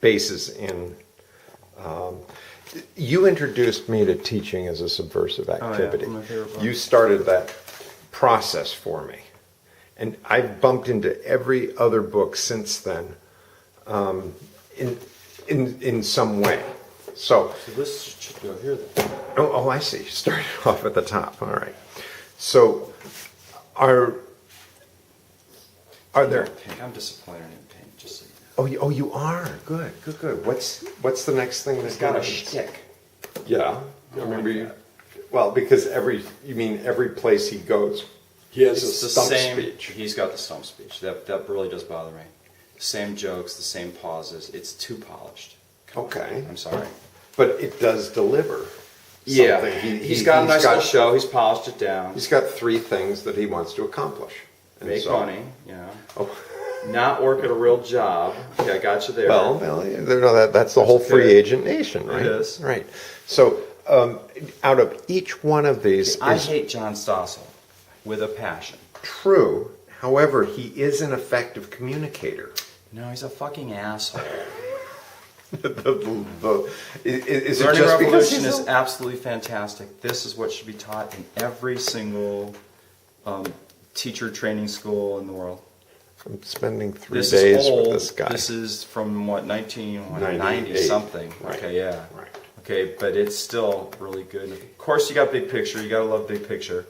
bases in. You introduced me to teaching as a subversive activity. Oh, yeah, my favorite book. You started that process for me, and I've bumped into every other book since then, in some way. So this should go here then. oh, I see. You started off at the top. All right. So are there? Pink. I'm disappointed in pink. Just so you know. Oh, you are good. What's the next thing that's got a shtick. Yeah, I remember you. Well, because every place he goes, he has It's a the stump same, speech. He's got the stump speech. That really does bother me. The same jokes, the same pauses. It's too polished. Okay, I'm sorry. but it does deliver. Yeah, something. he's got a nice little show. He's polished it down. He's got 3 things that he wants to accomplish. And Make money, you know. Oh. Not work at a real job. Okay, I got you there. Well, that's the whole free agent nation, right? It is. Right. So, out of each one of these, I hate John Stossel with a passion. True. However, he is an effective communicator. No, he's a fucking asshole. Is it Learning just because Revolution he's is absolutely fantastic. This is what should be taught in every single teacher training school in the world. I'm spending 3 This days is old. with this guy. This is from what, 1990 something. Right. Okay, yeah. Right. Okay, but it's still really good. Of course, you got big picture. You gotta love big picture.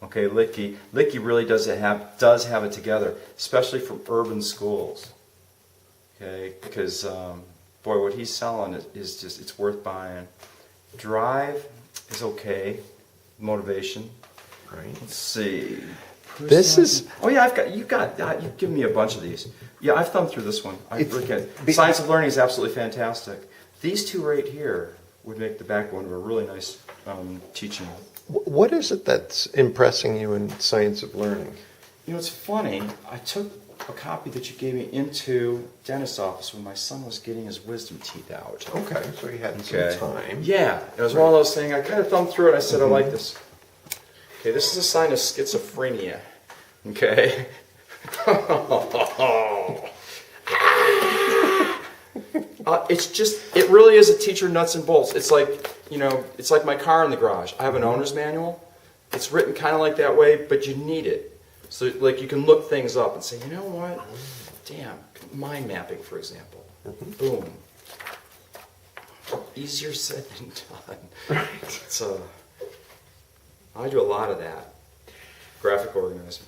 Okay, Littky really does have it together, especially from urban schools. Okay, because boy, what he's selling is just, it's worth buying. Drive is okay. Motivation. Right. Let's see. This is. Oh yeah, you've given me a bunch of these. Yeah, I've thumbed through this one. I look at Science of Learning is absolutely fantastic. These 2 right here would make the backbone of a really nice teaching. What is it that's impressing you in Science of Learning? You know, it's funny. I took a copy that you gave me into dentist's office when my son was getting his wisdom teeth out. Okay, so you had some time. Yeah, it was one of those things. I kind of thumbed through it. I said, I like this. Okay, this is a sign of schizophrenia. Okay. It really is a teacher nuts and bolts. It's like, it's like my car in the garage. I have an owner's manual. It's written kind of like that way, but you need it. So, like, you can look things up and say, you know what? Damn, mind mapping, for example. Boom. Easier said than done. Right. So, I do a lot of that. Graphic organizing.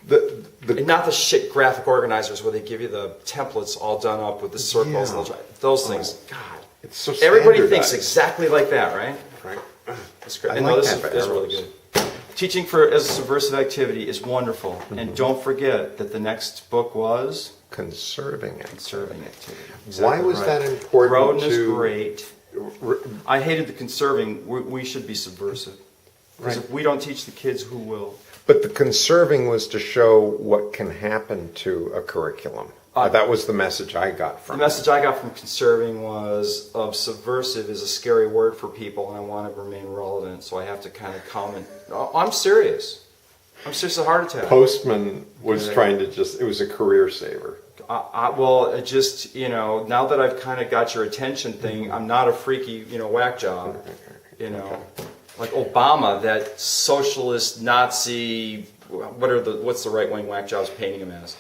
And not the shit graphic organizers where they give you the templates all done up with the circles and those things. God, it's so everybody thinks exactly like that, right? Right. That's great. I And like this that is really good. Teaching as a subversive activity is wonderful, and don't forget that the next book was Conserving it. Conserving Activity. Why was that important? Roden is great. I hated the conserving. We should be subversive. Because if we don't teach the kids, who will? But the conserving was to show what can happen to a curriculum. That was the message I got from it. The message I got from conserving was subversive is a scary word for people, and I want to remain relevant, so I have to kind of comment. I'm serious. I'm serious as a heart attack. Postman was trying to it was a career saver. Now that I've kind of got your attention thing, I'm not a freaky, whack job. Like Obama, that socialist, Nazi, what's the right-wing whack jobs painting him as?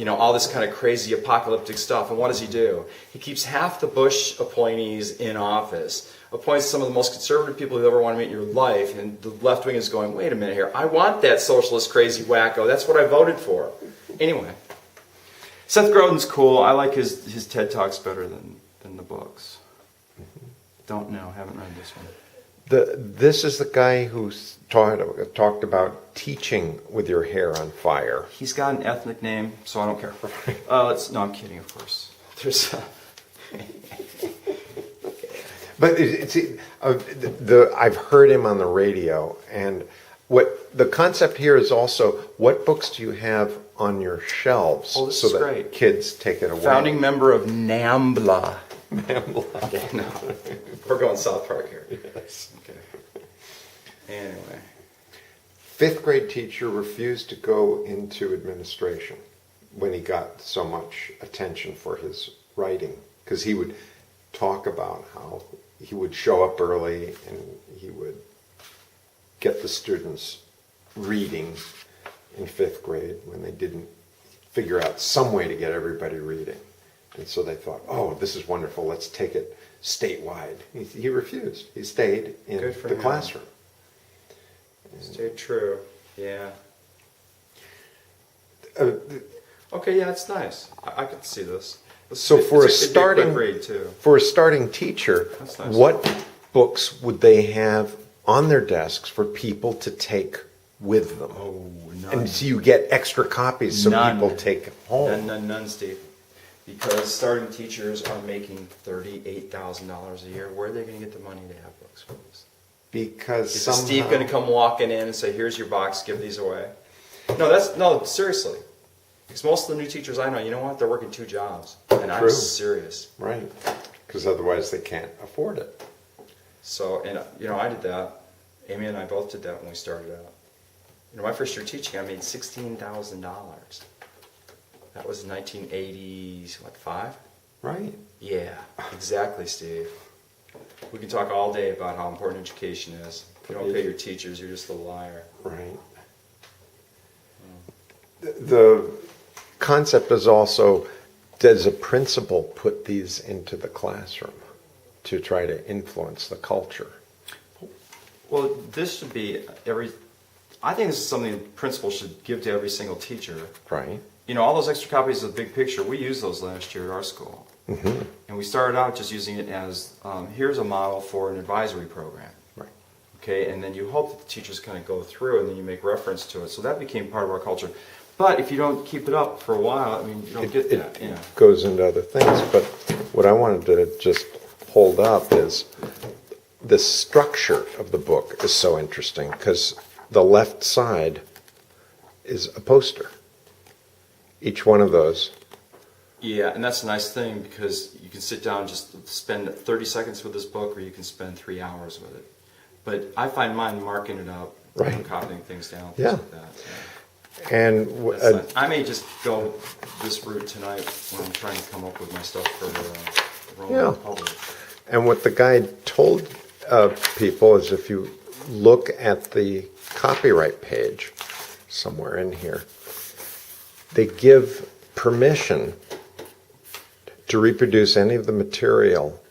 All this kind of crazy apocalyptic stuff. And what does he do? He keeps half the Bush appointees in office, appoints some of the most conservative people you ever want to meet in your life, and the left wing is going, wait a minute here, I want that socialist crazy wacko. That's what I voted for. Anyway, Seth Godin's cool. I like his TED Talks better than the books. Don't know. Haven't read this one. This is the guy who talked about teaching with your hair on fire. He's got an ethnic name, so I don't care. No, I'm kidding, of course. There's. But I've heard him on the radio, and what the concept here is also, what books do you have on your shelves so that great. Kids take it away? Founding member of NAMBLA. NAMBLA. No, we're going South Park here. Yes. Okay. Anyway. 5th grade teacher refused to go into administration when he got so much attention for his writing. because he would talk about how he would show up early and he would get the students reading in 5th grade when they didn't figure out some way to get everybody reading. And so they thought, oh, this is wonderful, let's take it statewide. He refused. He stayed in Good for the him. classroom. Stay true. Yeah. Uh, Okay, yeah, it's nice. I can see this. So for a it'd be quick starting read too. for a starting teacher, That's nice. what books would they have on their desks for people to take with them? Oh, none. And so you get extra copies so None. people take home. None, Steve. Because starting teachers are making $38,000 a year. Where are they going to get the money to have books for this? Because Is somehow, Steve going to come walking in and say, "Here's your box, give these away"? No, seriously. Because most of the new teachers I know, you know what? They're working 2 jobs, and I'm True. serious. right? Because otherwise they can't afford it. So, and I did that. Amy and I both did that when we started out. My first year teaching, I made $16,000. That was 1985. Right. Yeah, exactly, Steve. We can talk all day about how important education is. If you don't pay your teachers, you're just a liar. Right. The concept is also, does a principal put these into the classroom to try to influence the culture? Well, this should be I think this is something principals should give to every single teacher. Right. All those extra copies of the big picture, we used those last year at our school. Mm-hmm. And we started out just using it as, here's a model for an advisory program. Right. Okay, and then you hope that the teachers kind of go through and then you make reference to it. So that became part of our culture. But if you don't keep it up for a while, you don't get that. It goes into other things, but what I wanted to just hold up is the structure of the book is so interesting because the left side is a poster. Each one of those. Yeah, and that's a nice thing because you can sit down and just spend 30 seconds with this book or you can spend 3 hours with it. But I find mine marking it up, Right. copying things down, things Yeah. like that. Yeah. And That's nice. I may just go this route tonight when I'm trying to come up with my stuff for Roman Yeah. Republic. And what the guide told people is if you look at the copyright page somewhere in here, they give permission to reproduce any of the material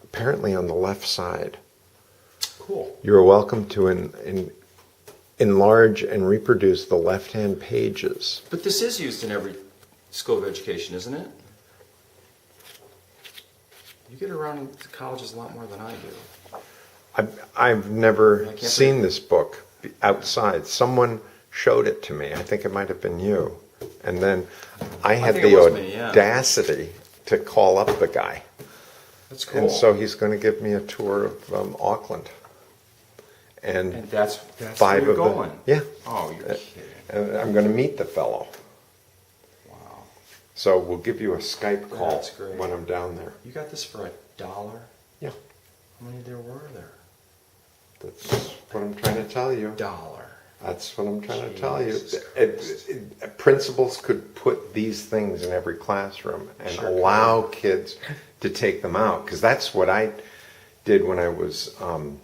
apparently on the left side. Cool. You're welcome to enlarge and reproduce the left-hand pages. But this is used in every school of education, isn't it? You get around to colleges a lot more than I do. I've never can't seen this book outside. Someone showed it to me. I think it might have been you. And then I had think it the was me, yeah. audacity to call up the guy. That's cool. And so he's going to give me a tour of Auckland. And that's 5 where you're of going. them. Yeah. Oh, you're kidding. And I'm going to meet the fellow. Wow. So we'll give you a Skype call That's great. when I'm down there. You got this for $1? Yeah. How many there were there? That's what I'm trying to tell you. $1. That's what I'm trying to tell you. Jesus Principals could put these things in every classroom and Sure allow kids to take them out. Because that's what I did when I was subbing.